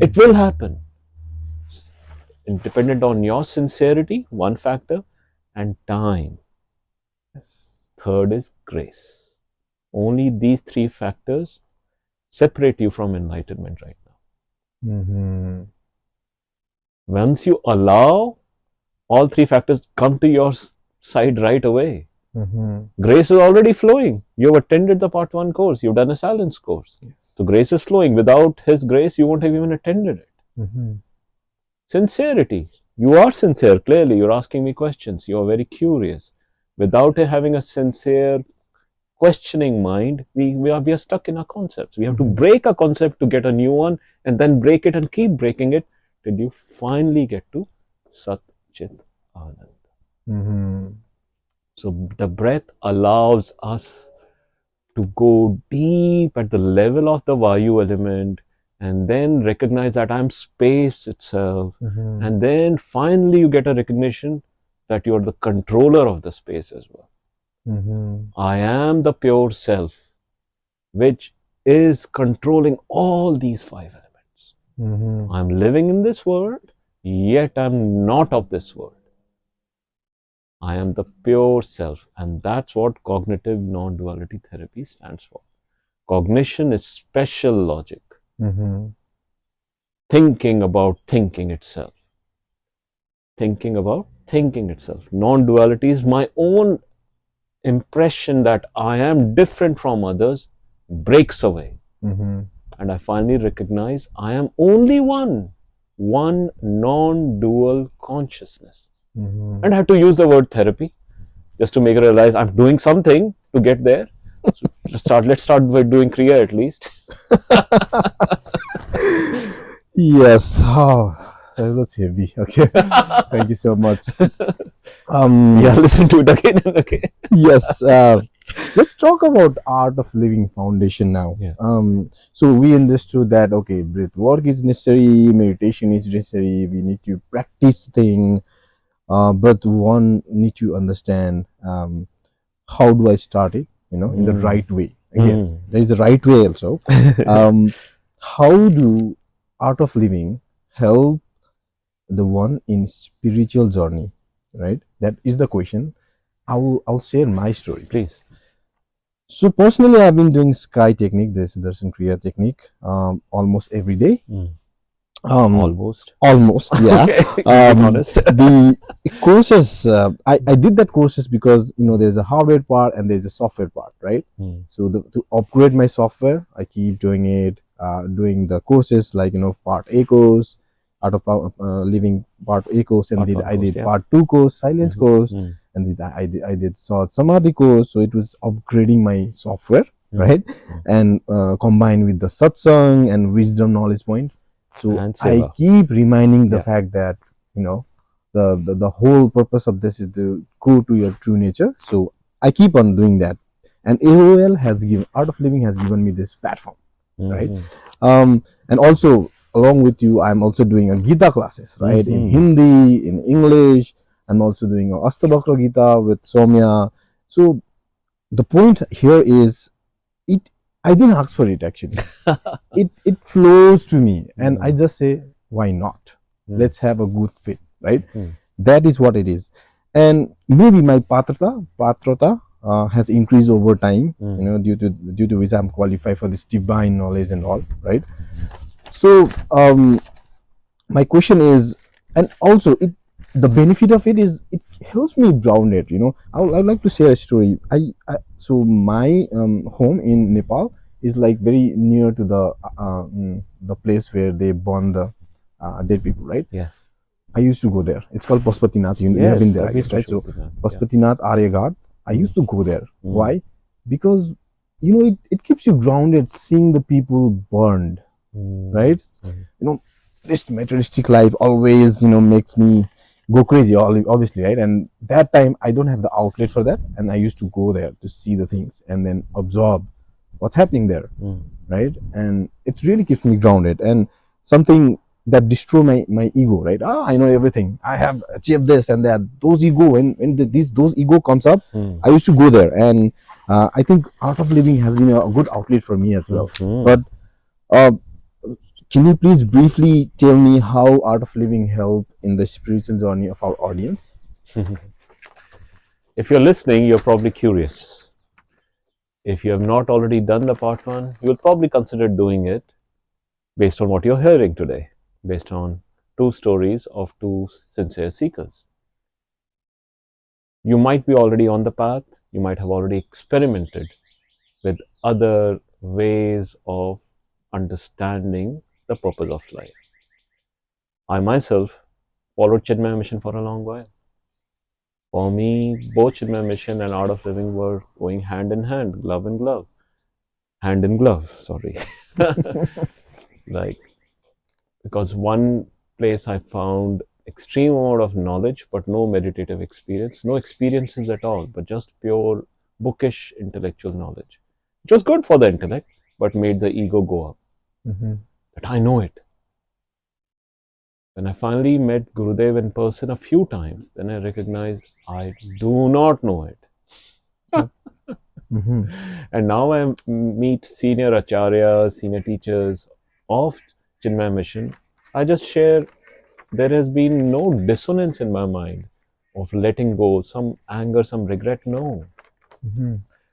It will happen. Dependent on your sincerity, one factor, and time. Third is grace. Only these three factors separate you from enlightenment right now. Once you allow, all three factors come to your side right away. Grace is already flowing. You've attended the part one course. You've done a silence course. So grace is flowing. Without His grace, you won't have even attended it. Sincerity. You are sincere, clearly. You're asking me questions. You are very curious. Without having a sincere, questioning mind, we are stuck in our concepts. We have to break a concept to get a new one, and then break it and keep breaking it till you finally get to Sat Chit Anand. So the breath allows us to go deep at the level of the Vayu element, and then recognize that I'm space itself. And then finally you get a recognition that you're the controller of the space as well. I am the pure self, which is controlling all these five elements. I'm living in this world, yet I'm not of this world. I am the pure self, and that's what cognitive non-duality therapy stands for. Cognition is special logic. Thinking about thinking itself. Thinking about thinking itself. Non-duality is my own impression that I am different from others breaks away. And I finally recognize I am only one non-dual consciousness. And I have to use the word therapy just to make it realize I'm doing something to get there. So let's start by doing Kriya at least. Yes. Oh, that was heavy. Okay. Thank you so much. Yeah, listen to it again and again. Yes. Let's talk about Art of Living Foundation now. Yeah. So we understood that, okay, breath work is necessary, meditation is necessary, we need to practice things, but one need to understand how do I start it, in the right way. Again, there is a right way also. How do Art of Living help the one in spiritual journey, right? That is the question. I'll share my story. Please. So personally, I've been doing sky technique, this Darshan Kriya technique, almost every day. Almost, yeah. Okay. Honest. The courses, I did that courses because there's a hardware part and there's a software part, right? So to upgrade my software, I keep doing it, doing the courses like part A course, Art of Living part A course, and I did part 2 course, silence course, and I did Samadhi course. So it was upgrading my software, right? And combined with the satsang and wisdom knowledge point. So I keep reminding the fact that the whole purpose of this is to go to your true nature. So I keep on doing that, and AOL Art of Living has given me this platform, right? And also along with you, I'm also doing a Gita classes, right? In Hindi, in English. I'm also doing a Astabhakra Gita with Soumya. So the point here is, I didn't ask for it actually. It flows to me, and I just say, why not? Let's have a good fit, right? That is what it is. And maybe my patrata has increased over time, due to which I'm qualified for this divine knowledge and all, right? So my question is, and also the benefit of it is it helps me grounded. I'd like to share a story. So my home in Nepal is like very near to the place where they burn the dead people, right? Yeah. I used to go there. It's called Paspatinath. You have been there, I guess, right? So Paspatinath Aryaghat, I used to go there. Why? Because it keeps you grounded seeing the people burned, right? This materialistic life always makes me go crazy, obviously, right? And that time I don't have the outlet for that, and I used to go there to see the things and then absorb what's happening there, right? And it really keeps me grounded, and something that destroy my ego, right? I know everything, I have achieved this and that. Those ego, when those ego comes up, I used to go there, and I think art of living has been a good outlet for me as well. But uh, can you please briefly tell me how art of living help in the spiritual journey of our audience? If you're listening, you're probably curious. If you have not already done the part one, you'll probably consider doing it based on what you're hearing today, based on two stories of two sincere seekers. You might be already on the path, you might have already experimented with other ways of understanding the purpose of life. I myself followed Chinmaya mission for a long while. For me, both Chinmaya mission and art of living were going hand in hand, glove in glove. Hand in glove, sorry. Like, because one place I found extreme amount of knowledge, but no meditative experience, no experiences at all, but just pure bookish intellectual knowledge. It was good for the intellect, but made the ego go up. But I know it. When I finally met Gurudev in person a few times, then I recognized I do not know it. And now I meet senior acharyas, senior teachers of Chinmaya mission. I just share there has been no dissonance in my mind of letting go, some anger, some regret. No.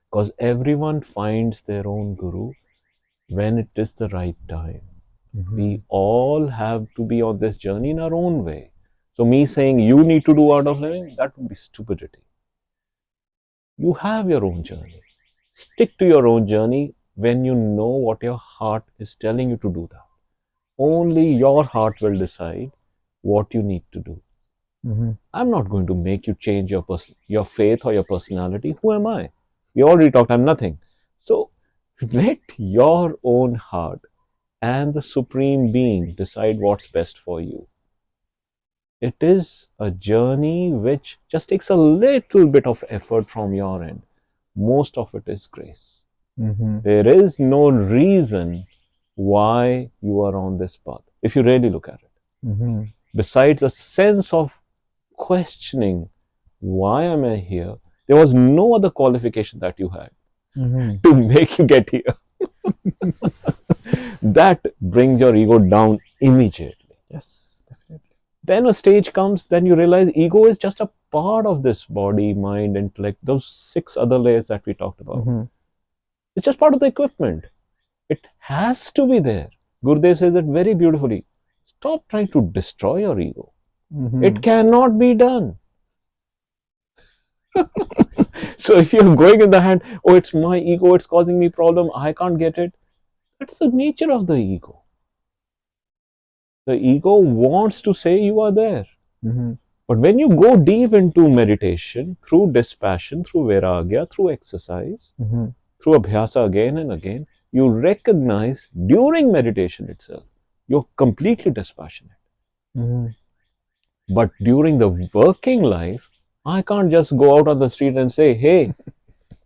Because everyone finds their own guru when it is the right time. We all have to be on this journey in our own way. So me saying you need to do art of living, that would be stupidity. You have your own journey. Stick to your own journey when you know what your heart is telling you to do that. Only your heart will decide what you need to do. I'm not going to make you change your faith or your personality. Who am I? We already talked, I'm nothing. So let your own heart and the Supreme Being decide what's best for you. It is a journey which just takes a little bit of effort from your end. Most of it is grace. There is no reason why you are on this path, if you really look at it. Besides a sense of questioning, why am I here? There was no other qualification that you had to make you get here. That brings your ego down immediately. Yes, definitely. Then a stage comes, then you realize ego is just a part of this body, mind, intellect, those 6 other layers that we talked about. It's just part of the equipment. It has to be there. Gurudev says it very beautifully. Stop trying to destroy your ego. It cannot be done. So if you're going in the hand, oh, it's my ego, it's causing me problem, I can't get it. That's the nature of the ego. The ego wants to say you are there. But when you go deep into meditation, through dispassion, through Vairagya, through exercise, through Abhyasa again and again, you recognize during meditation itself, you're completely dispassionate. But during the working life, I can't just go out on the street and say, hey,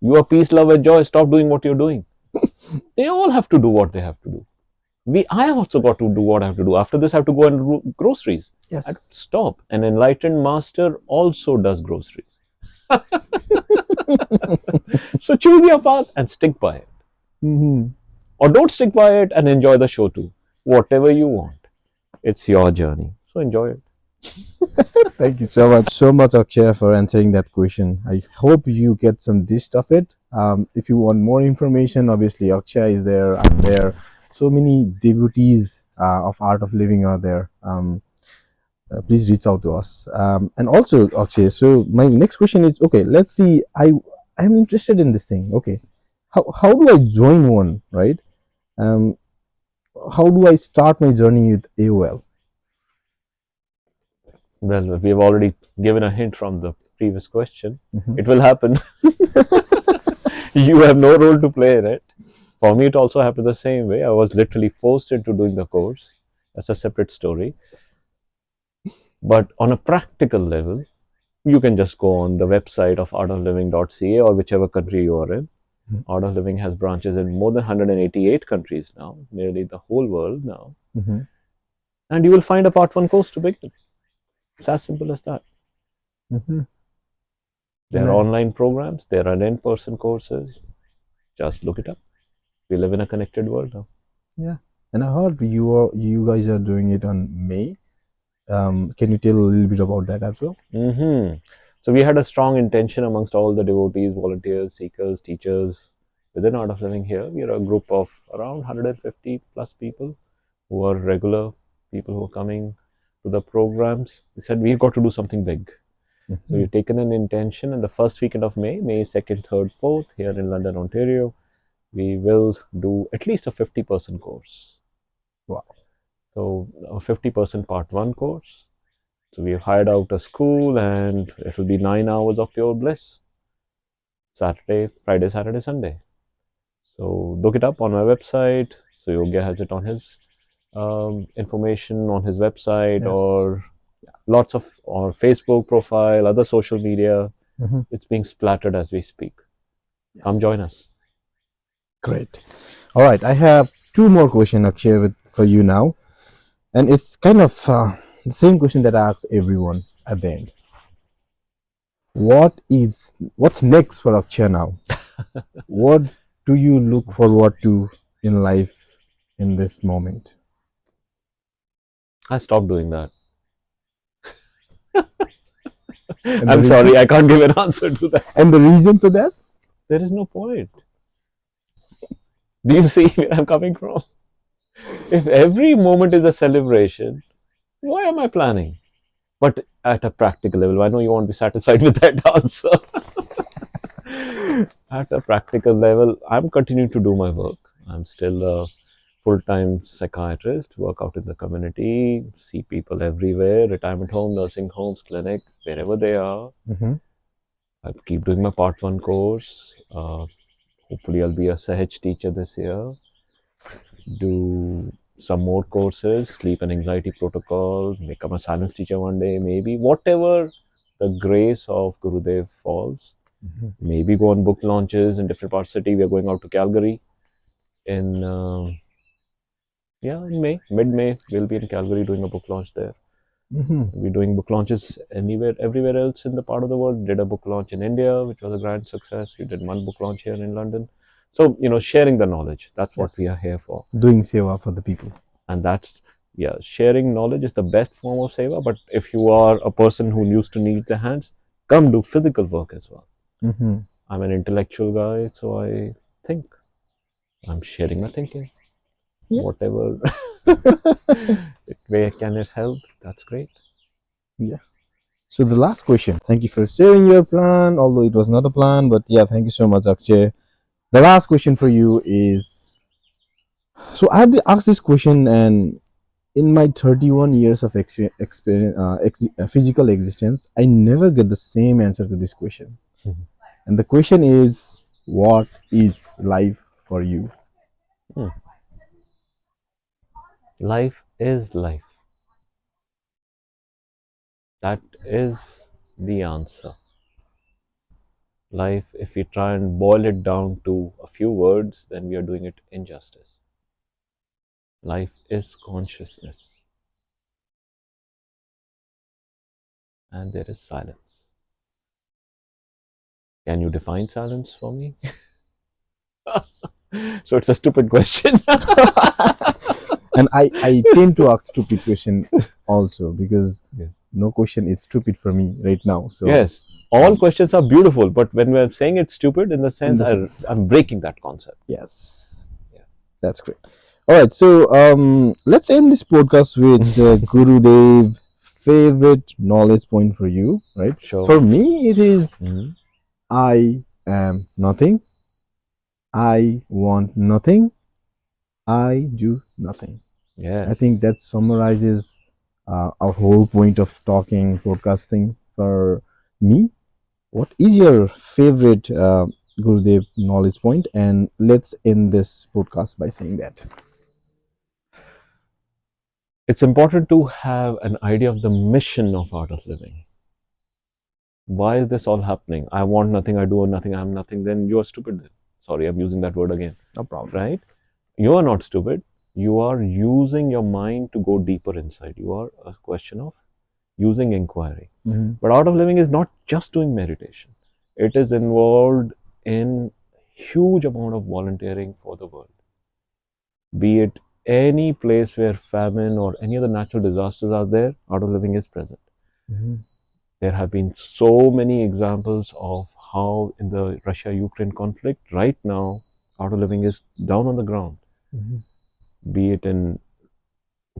you are peace, love, and joy, stop doing what you're doing. They all have to do what they have to do. I have also got to do what I have to do. After this, I have to go and do groceries. Yes. Stop. An enlightened master also does groceries. So choose your path and stick by it. Mm-hmm. Or don't stick by it and enjoy the show too. Whatever you want. It's your journey. So enjoy it. Thank you so much, Akshay, for answering that question. I hope you get some gist of it. If you want more information, obviously Akshay is there. I'm there. So many devotees of art of living are there. Please reach out to us. And also, Akshay. So my next question is: okay, let's see. I'm interested in this thing. Okay, how do I join one? Right. Um, how do I start my journey with AOL? Well, we've already given a hint from the previous question. Mhm. It will happen. You have no role to play in it. For me, it also happened the same way. I was literally forced into doing the course. That's a separate story. But on a practical level, you can just go on the website of artofliving.ca or whichever country you are in. Art of Living has branches in more than 188 countries now, nearly the whole world now. Mhm. And you will find a part one course to begin. It's as simple as that. Mhm. There And are online programs, there are in person courses. Just look it up. We live in a connected world now. yeah, and I heard you guys are doing it on May. Can you tell a little bit about that as well? Mm-hmm. So we had a strong intention amongst all the devotees, volunteers, seekers, teachers within Art of Living here. We are a group of around 150 plus people who are regular people who are coming to the programs. We said we've got to do something big. So Mhm. we've taken an intention, and the first weekend of May, May 2nd, 3rd, 4th, here in London, Ontario, we will do at least a 50% course. Wow. So a 50% part one course. So we've hired out a school, and it will be 9 hours of pure bliss. Saturday, Friday, Saturday, Sunday. So look it up on my website. So Yoga has it on his information on his website, Yes. or lots of or Facebook profile, other social media. Mhm. It's being splattered as we speak. Come Yes. join us. Great. All right. I have two more questions, Akshay, for you now, and it's kind of the same question that I ask everyone at the end. What's next for Akshay now? What do you look forward to in life in this moment? I stopped doing that. And the I'm reason? sorry, I can't give an answer to that. And the reason for that? There is no point. Do you see where I'm coming from? If every moment is a celebration, why am I planning? But at a practical level, I know you won't be satisfied with that answer. At a practical level, I'm continuing to do my work. I'm still a full-time psychiatrist, work out in the community, see people everywhere, retirement home, nursing homes, clinic, wherever they are. Mhm. I keep doing my part one course. Hopefully, I'll be a Sahaj teacher this year. Do some more courses, sleep and anxiety protocol, become a silence teacher one day, maybe whatever the grace of Gurudev falls. Mhm. Maybe go on book launches in different parts of the city. We are going out to Calgary in in May, mid-May. We'll be in Calgary doing a book launch there. Mhm. We're doing book launches anywhere, everywhere else in the part of the world. Did a book launch in India, which was a grand success. We did one book launch here in London. So, sharing the knowledge. That's what we are Yes. here for. Doing seva for the people. And that's, yeah, sharing knowledge is the best form of seva. But if you are a person who used to need the hands, come do physical work as well. Mhm. I'm an intellectual guy, so I think. I'm sharing my thinking. Yeah. Whatever way can it help, that's great. Yeah. So the last question. Thank you for sharing your plan, although it was not a plan, but yeah, thank you so much, Akshay. The last question for you is, so I have asked this question, and in my 31 years of experience, physical existence, I never get the same answer to this question. And the question is, what is life for you? Hmm. Life is life. That is the answer. Life, if we try and boil it down to a few words, then we are doing it injustice. Life is consciousness, and there is silence. Can you define silence for me? So it's a stupid question. And I tend to ask stupid question also, because Yes. no question is stupid for me right now. So Yes, all um, questions are beautiful, but when we're saying it's stupid, in the in sense the sense, I'm breaking that concept. yes, Yeah. that's great. All right, so let's end this podcast with Gurudev favorite knowledge point for you, right? Sure. For me, it is Mhm. I am nothing. I want nothing. I do nothing. I Yes. think that summarizes our whole point of talking, podcasting for me. What is your favorite Gurudev knowledge point? And let's end this podcast by saying that. It's important to have an idea of the mission of art of living. Why is this all happening? I want nothing, I do nothing, I'm nothing, then you are stupid. Then. Sorry, I'm using that word again. No problem. Right? You are not stupid. You are using your mind to go deeper inside. You are a question of using inquiry. Mm-hmm. But art of living is not just doing meditation. It is involved in huge amount of volunteering for the world. Be it any place where famine or any other natural disasters are there, art of living is present. Mm-hmm. There have been so many examples of how in the Russia-Ukraine conflict right now, art of living is down on the ground. Mm-hmm. Be it in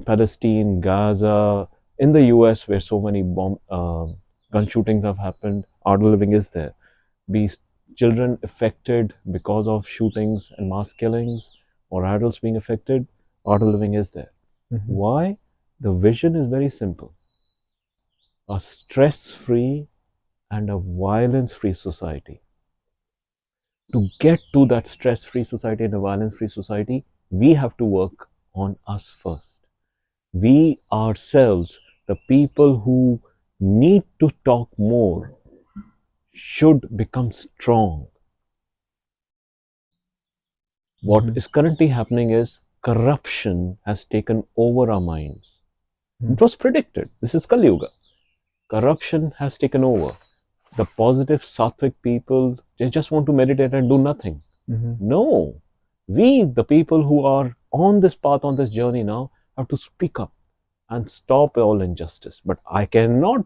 Palestine, Gaza, in the US, where so many gun shootings have happened, art of living is there. Be children affected because of shootings and mass killings, or adults being affected, art of living is there. Mm-hmm. Why? The vision is very simple: a stress free and a violence free society. To get to that stress free society and a violence free society, we have to work on us first. We ourselves, the people who need to talk more, should become strong. What Mm-hmm. is currently happening is corruption has taken over our minds. Mm-hmm. It was predicted. This is Kali Yuga. Corruption has taken over. The positive sattvic people, they just want to meditate and do nothing. Mm-hmm. No. We, the people who are on this path, on this journey now, have to speak up and stop all injustice. But I cannot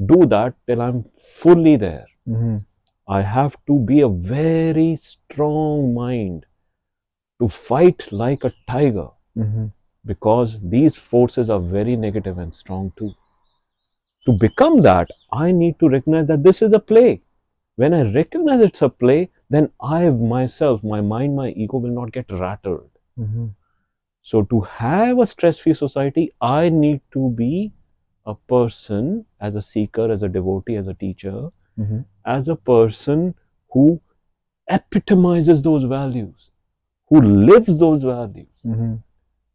do that till I'm fully there. Mm-hmm. I have to be a very strong mind to fight like a tiger, Mm-hmm. because these forces are very negative and strong too. To become that, I need to recognize that this is a play. When I recognize it's a play, then I myself, my mind, my ego will not get rattled. Mm-hmm. So, to have a stress free society, I need to be a person, as a seeker, as a devotee, as a teacher, Mm-hmm. as a person who epitomizes those values, who lives those values, Mm-hmm.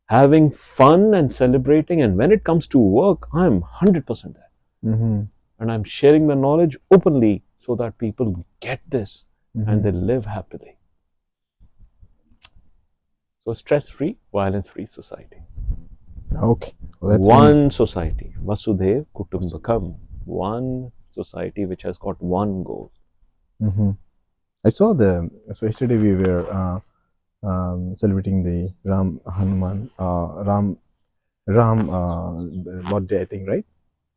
having fun and celebrating. And when it comes to work, I'm 100% there. Mm-hmm. And I'm sharing the knowledge openly so that people get this and Mm-hmm. they live happily. So, stress free, violence free society. Okay, let's end. One society, Vasudev Kutumbakam, one society which has got one goal. Mm-hmm. I saw so yesterday we were celebrating the Ram birthday, I think, right?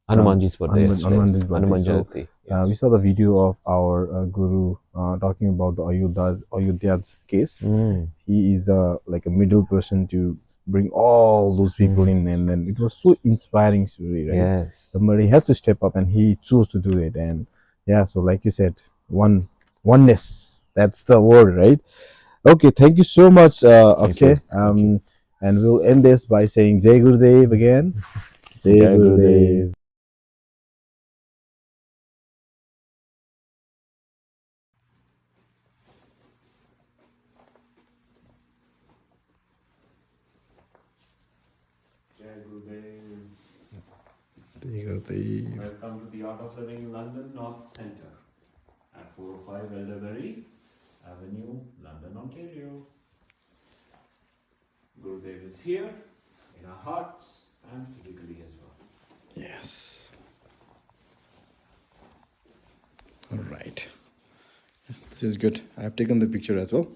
Hanumanji's birthday yesterday, Hanuman's birthday. Hanuman So Jayanti. we Yes. saw the video of our guru talking about the Ayodhya's case. Mm. He is like a middle person to bring all those people in, and then it was so inspiring story, right? Yes. Somebody has to step up, and he chose to do it. And yeah, so like you said, oneness. That's the word, right? Okay, thank you so much, Thank you. Akshay. Thank you. And we'll end this by saying Jai Gurudev again. Jai Jai Gurudev. Gurudev. Jai Gurudev. Jai Gurudev. Welcome to the Art of Living London North Centre at 405 Elderberry Avenue, London, Ontario. Gurudev is here in our hearts and physically as well. Yes. All right. This is good. I have taken the picture as well.